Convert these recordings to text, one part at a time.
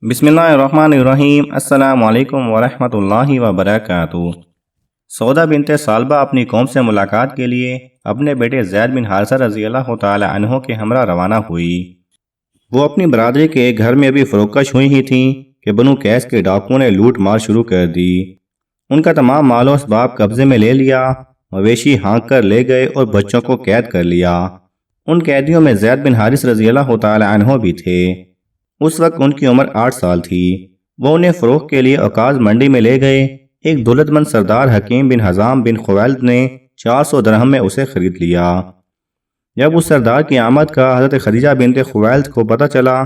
بسم اللہ الرحمن الرحیم۔ السلام علیکم ورحمۃ اللہ وبرکاتہ۔ سودا بنت ثعلبہ اپنی قوم سے ملاقات کے لیے اپنے بیٹے زید بن حارثہ رضی اللہ تعالی عنہ کے ہمراہ روانہ ہوئی۔ وہ اپنی برادری کے ایک گھر میں ابھی فروکش ہوئی ہی تھیں کہ بنو قیس کے ڈاکوؤں نے لوٹ مار شروع کر دی۔ ان کا تمام مال و اسباب قبضے میں لے لیا، مویشی ہانک کر لے گئے اور بچوں کو قید کر لیا۔ ان قیدیوں میں زید بن حارث رضی اللہ تعالی عنہ بھی تھے۔ اس وقت ان کی عمر 8 سال تھی۔ وہ انہیں فروخت کے لیے عکاظ منڈی میں لے گئے۔ ایک دولت مند سردار حکیم بن حزام بن خویلد نے 400 درہم میں اسے خرید لیا۔ جب اس سردار کی آمد کا حضرت خدیجہ بنت خویلد کو پتہ چلا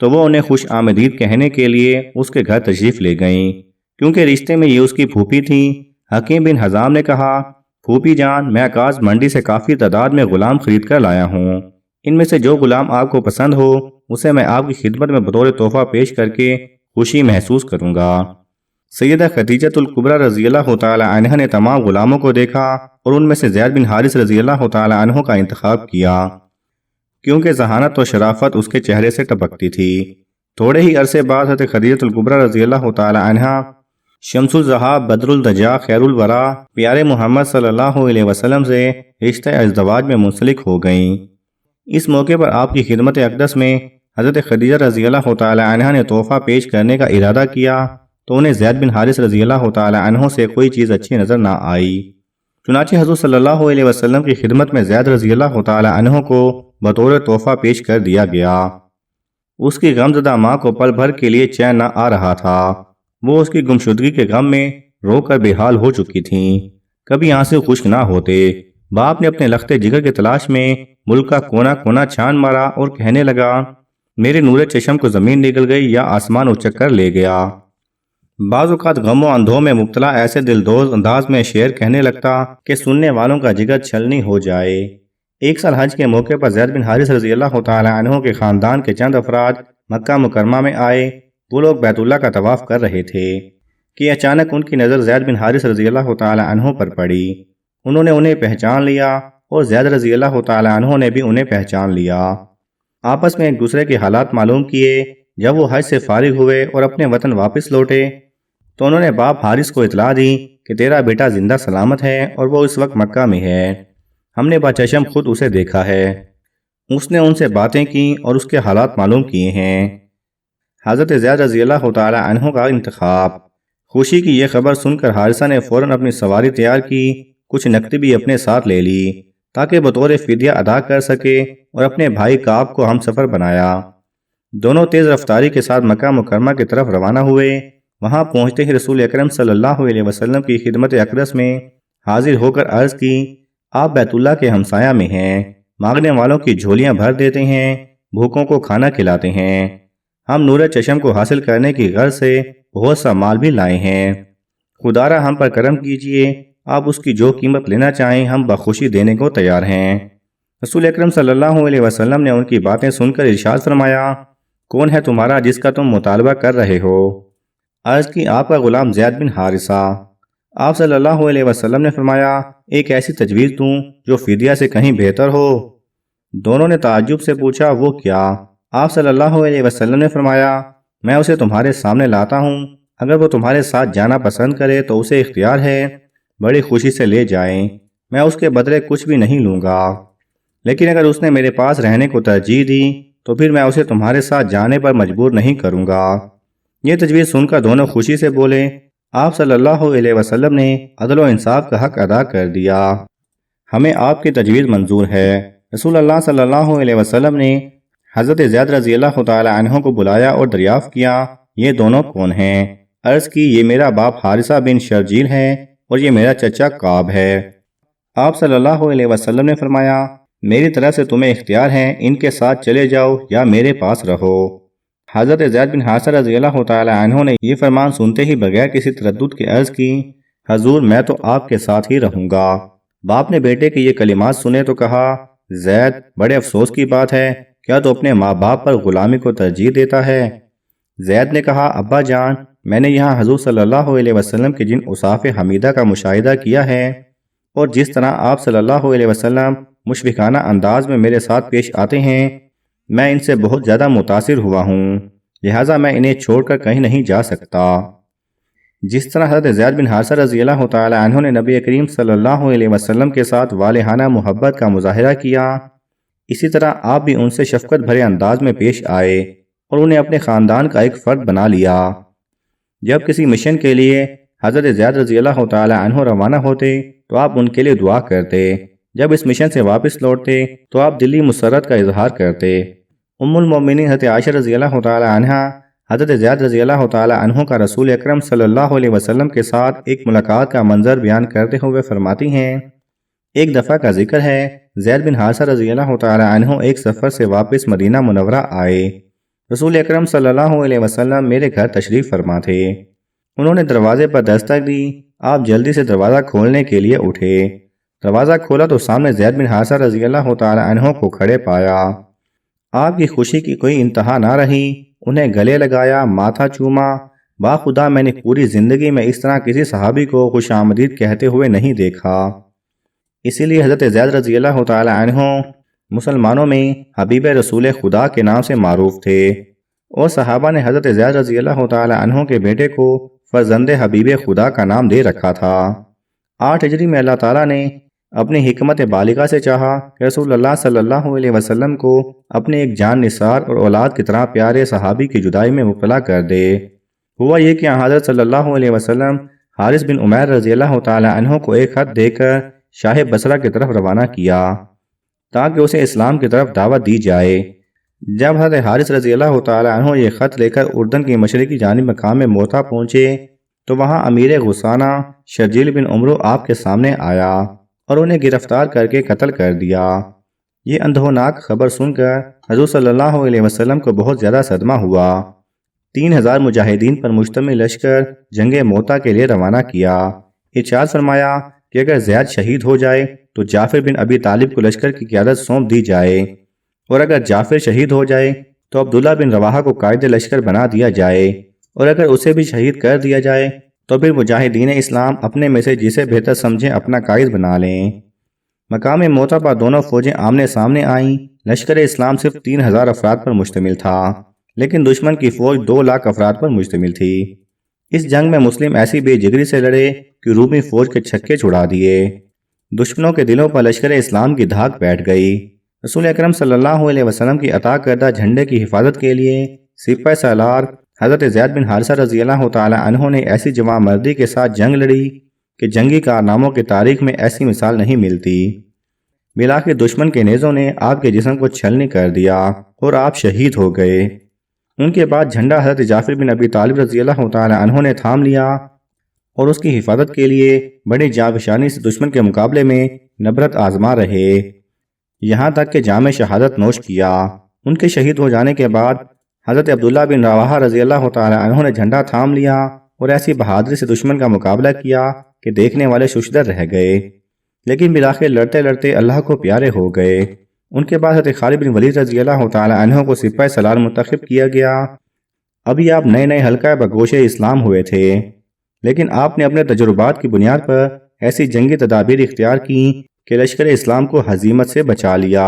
تو وہ انہیں خوش آمدید کہنے کے لیے اس کے گھر تشریف لے گئیں، کیونکہ رشتے میں یہ اس کی پھوپھی تھیں۔ حکیم بن حزام نے کہا، پھوپھی جان، میں عکاظ منڈی سے کافی تعداد میں غلام خرید کر لایا ہوں۔ ان میں سے جو غلام آپ کو پسند ہو اسے میں آپ کی خدمت میں بطور تحفہ پیش کر کے خوشی محسوس کروں گا۔ سیدہ خدیجہ الکبریٰ رضی اللہ تعالی عنہ نے تمام غلاموں کو دیکھا اور ان میں سے زید بن حارث رضی اللہ تعالی عنہ کا انتخاب کیا، کیونکہ ذہانت و شرافت اس کے چہرے سے ٹپکتی تھی۔ تھوڑے ہی عرصے بعد حضرت خدیجہ الکبریٰ رضی اللہ تعالی عنہ شمس الضحیٰ بدر الدجا خیر الورا پیارے محمد صلی اللہ علیہ وسلم سے رشتہ ازدواج میں منسلک ہو گئیں۔ اس موقع پر آپ کی خدمت اقدس میں حضرت خدیجہ رضی اللہ تعالی عنہ نے تحفہ پیش کرنے کا ارادہ کیا تو انہیں زید بن حارث رضی اللہ تعالی عنہ سے کوئی چیز اچھی نظر نہ آئی۔ چنانچہ حضور صلی اللہ علیہ وسلم کی خدمت میں زید رضی اللہ تعالی عنہ کو بطور تحفہ پیش کر دیا گیا۔ اس کی غمزدہ ماں کو پل بھر کے لیے چین نہ آ رہا تھا۔ وہ اس کی گمشدگی کے غم میں رو کر بے حال ہو چکی تھیں۔ کبھی آنسو خشک نہ ہوتے۔ باپ نے اپنے لخت جگر کی تلاش میں ملک کا کونا کونا چھان مارا اور کہنے لگا، میرے نور چشم کو زمین نگل گئی یا آسمان اچک کر لے گیا۔ بعض اوقات غم و اندھوں میں مبتلا ایسے دلدوز انداز میں شعر کہنے لگتا کہ سننے والوں کا جگر چھلنی ہو جائے۔ ایک سال حج کے موقع پر زید بن حارث رضی اللہ تعالی عنہ کے خاندان کے چند افراد مکہ مکرمہ میں آئے۔ وہ لوگ بیت اللہ کا طواف کر رہے تھے کہ اچانک ان کی نظر زید بن حارث رضی اللہ تعالی عنہ پر پڑی۔ انہوں نے انہیں پہچان لیا اور زید رضی اللہ تعالی عنہ نے بھی انہیں پہچان لیا۔ آپس میں ایک دوسرے کے حالات معلوم کیے۔ جب وہ حج سے فارغ ہوئے اور اپنے وطن واپس لوٹے تو انہوں نے باپ حارث کو اطلاع دی کہ تیرا بیٹا زندہ سلامت ہے اور وہ اس وقت مکہ میں ہے۔ ہم نے بچشم خود اسے دیکھا ہے۔ اس نے ان سے باتیں کی اور اس کے حالات معلوم کیے ہیں۔ حضرت زید رضی اللہ تعالی عنہ کا انتخاب۔ خوشی کی یہ خبر سن کر حارثہ نے فوراً اپنی سواری تیار کی، کچھ نقدی بھی اپنے ساتھ لے لی تاکہ بطور فدیہ ادا کر سکے، اور اپنے بھائی کعب کو ہم سفر بنایا۔ دونوں تیز رفتاری کے ساتھ مکہ مکرمہ کی طرف روانہ ہوئے۔ وہاں پہنچتے ہی رسول اکرم صلی اللہ علیہ وسلم کی خدمت اقدس میں حاضر ہو کر عرض کی، آپ بیت اللہ کے ہمسایہ میں ہیں، مانگنے والوں کی جھولیاں بھر دیتے ہیں، بھوکوں کو کھانا کھلاتے ہیں۔ ہم نور چشم کو حاصل کرنے کی غرض سے بہت سا مال بھی لائے ہیں۔ خدارا ہم پر کرم کیجئے، آپ اس کی جو قیمت لینا چاہیں ہم بخوشی دینے کو تیار ہیں۔ رسول اکرم صلی اللہ علیہ وسلم نے ان کی باتیں سن کر ارشاد فرمایا، کون ہے تمہارا جس کا تم مطالبہ کر رہے ہو؟ عرض کی، آپ کا غلام زید بن حارثہ۔ آپ صلی اللہ علیہ وسلم نے فرمایا، ایک ایسی تجویز دوں جو فدیہ سے کہیں بہتر ہو؟ دونوں نے تعجب سے پوچھا، وہ کیا؟ آپ صلی اللہ علیہ وسلم نے فرمایا، میں اسے تمہارے سامنے لاتا ہوں، اگر وہ تمہارے ساتھ جانا پسند کرے تو اسے اختیار ہے، بڑی خوشی سے لے جائیں، میں اس کے بدلے کچھ بھی نہیں لوں گا۔ لیکن اگر اس نے میرے پاس رہنے کو ترجیح دی تو پھر میں اسے تمہارے ساتھ جانے پر مجبور نہیں کروں گا۔ یہ تجویز سن کر دونوں خوشی سے بولے۔ آپ صلی اللہ علیہ وسلم نے عدل و انصاف کا حق ادا کر دیا، ہمیں آپ کی تجویز منظور ہے۔ رسول اللہ صلی اللہ علیہ وسلم نے حضرت زید رضی اللہ تعالی عنہ کو بلایا اور دریافت کیا، یہ دونوں کون ہیں؟ عرض کی، یہ میرا باپ حارثہ بن شرجیل ہے اور یہ میرا چچا کعب ہے۔ آپ صلی اللہ علیہ وسلم نے فرمایا، میری طرف سے تمہیں اختیار ہے، ان کے ساتھ چلے جاؤ یا میرے پاس رہو۔ حضرت زید بن حارثہ رضی اللہ تعالی عنہ نے یہ فرمان سنتے ہی بغیر کسی تردد کے عرض کی، حضور میں تو آپ کے ساتھ ہی رہوں گا۔ باپ نے بیٹے کے یہ کلمات سنے تو کہا، زید، بڑے افسوس کی بات ہے، کیا تو اپنے ماں باپ پر غلامی کو ترجیح دیتا ہے؟ زید نے کہا، ابا جان، میں نے یہاں حضور صلی اللہ علیہ وسلم کے جن اوصاف حمیدہ کا مشاہدہ کیا ہے اور جس طرح آپ صلی اللہ علیہ وسلم مشفقانہ انداز میں میرے ساتھ پیش آتے ہیں، میں ان سے بہت زیادہ متاثر ہوا ہوں۔ لہٰذا میں انہیں چھوڑ کر کہیں نہیں جا سکتا۔ جس طرح حضرت زید بن حارثہ رضی اللہ تعالی عنہ نے نبی کریم صلی اللہ علیہ وسلم کے ساتھ والہانہ محبت کا مظاہرہ کیا، اسی طرح آپ بھی ان سے شفقت بھرے انداز میں پیش آئے اور انہیں اپنے خاندان کا ایک فرد بنا لیا۔ جب کسی مشن کے لیے حضرت زید رضی اللہ تعالی عنہ روانہ ہوتے تو آپ ان کے لیے دعا کرتے، جب اس مشن سے واپس لوٹتے تو آپ دلی مسرت کا اظہار کرتے۔ ام المومنین حضرت عائشہ رضی اللہ تعالی عنہ حضرت زید رضی اللہ تعالی عنہ کا رسول اکرم صلی اللہ علیہ وسلم کے ساتھ ایک ملاقات کا منظر بیان کرتے ہوئے فرماتی ہیں، ایک دفعہ کا ذکر ہے، زید بن حارثہ رضی اللہ تعالی عنہ ایک سفر سے واپس مدینہ منورہ آئے۔ رسول اکرم صلی اللہ علیہ وسلم میرے گھر تشریف فرما تھے۔ انہوں نے دروازے پر دستک دی، آپ جلدی سے دروازہ کھولنے کے لیے اٹھے۔ دروازہ کھولا تو سامنے زید بن حارثہ رضی اللہ تعالی عنہ کو کھڑے پایا۔ آپ کی خوشی کی کوئی انتہا نہ رہی، انہیں گلے لگایا، ماتھا چوما۔ باخدا میں نے پوری زندگی میں اس طرح کسی صحابی کو خوش آمدید کہتے ہوئے نہیں دیکھا۔ اسی لیے حضرت زید رضی اللہ تعالی عنہ مسلمانوں میں حبیب رسول خدا کے نام سے معروف تھے، اور صحابہ نے حضرت زید رضی اللہ تعالی عنہ کے بیٹے کو فرزند حبیب خدا کا نام دے رکھا تھا۔ 8 ہجری میں اللہ تعالیٰ نے اپنی حکمت بالغہ سے چاہا کہ رسول اللہ صلی اللہ علیہ وسلم کو اپنے ایک جان نثار اور اولاد کی طرح پیارے صحابی کی جدائی میں مبتلا کر دے۔ ہوا یہ کہ حضرت صلی اللہ علیہ وسلم حارث بن عمیر رضی اللہ تعالی عنہ کو ایک خط دے کر شاہ بصرہ کی طرف روانہ کیا تاکہ اسے اسلام کی طرف دعوت دی جائے۔ جب حضرت حارث رضی اللہ تعالی عنہ یہ خط لے کر اردن کی مشرقی جانب مقام موتا پہنچے تو وہاں امیر غسانہ شرجیل بن عمرو آپ کے سامنے آیا اور انہیں گرفتار کر کے قتل کر دیا۔ یہ اندھوناک خبر سن کر حضور صلی اللہ علیہ وسلم کو بہت زیادہ صدمہ ہوا۔ 3000 مجاہدین پر مشتمل لشکر جنگ موتا کے لیے روانہ کیا۔ ارشاد فرمایا کہ اگر زید شہید ہو جائے تو جعفر بن ابی طالب کو لشکر کی قیادت سونپ دی جائے، اور اگر جعفر شہید ہو جائے تو عبداللہ بن رواحہ کو قائد لشکر بنا دیا جائے، اور اگر اسے بھی شہید کر دیا جائے تو پھر مجاہدین اسلام اپنے میں سے جسے بہتر سمجھیں اپنا قائد بنا لیں۔ مقام موتا پر دونوں فوجیں آمنے سامنے آئیں۔ لشکر اسلام صرف 3000 افراد پر مشتمل تھا، لیکن دشمن کی فوج 2 لاکھ افراد پر مشتمل تھی۔ اس جنگ میں مسلم ایسی بے جگری سے لڑے کہ رومی فوج کے چھکے چھڑا دیے۔ دشمنوں کے دلوں پر لشکر اسلام کی دھاک بیٹھ گئی۔ رسول اکرم صلی اللہ علیہ وسلم کی عطا کردہ جھنڈے کی حفاظت کے لیے سپہ سالار حضرت زید بن حارثہ رضی اللہ تعالی عنہ نے ایسی جواں مردی کے ساتھ جنگ لڑی کہ جنگی کارناموں کی تاریخ میں ایسی مثال نہیں ملتی۔ بالآخر دشمن کے نیزوں نے آپ کے جسم کو چھلنی کر دیا اور آپ شہید ہو گئے۔ ان کے بعد جھنڈا حضرت جعفر بن ابی طالب رضی اللہ تعالی عنہ نے تھام لیا اور اس کی حفاظت کے لیے بڑی جانفشانی سے دشمن کے مقابلے میں نبرت آزما رہے، یہاں تک کہ جام شہادت نوش کیا۔ ان کے شہید ہو جانے کے بعد حضرت عبداللہ بن رواحہ رضی اللہ تعالی عنہ نے جھنڈا تھام لیا اور ایسی بہادری سے دشمن کا مقابلہ کیا کہ دیکھنے والے ششدر رہ گئے، لیکن بالآخر لڑتے لڑتے اللہ کو پیارے ہو گئے۔ ان کے بعد حضرت خالد بن ولید رضی اللہ تعالی عنہ کو سپہ سالار منتخب کیا گیا۔ ابھی آپ نئے حلقہ بگوش اسلام ہوئے تھے، لیکن آپ نے اپنے تجربات کی بنیاد پر ایسی جنگی تدابیر اختیار کی کہ لشکر اسلام کو ہزیمت سے بچا لیا۔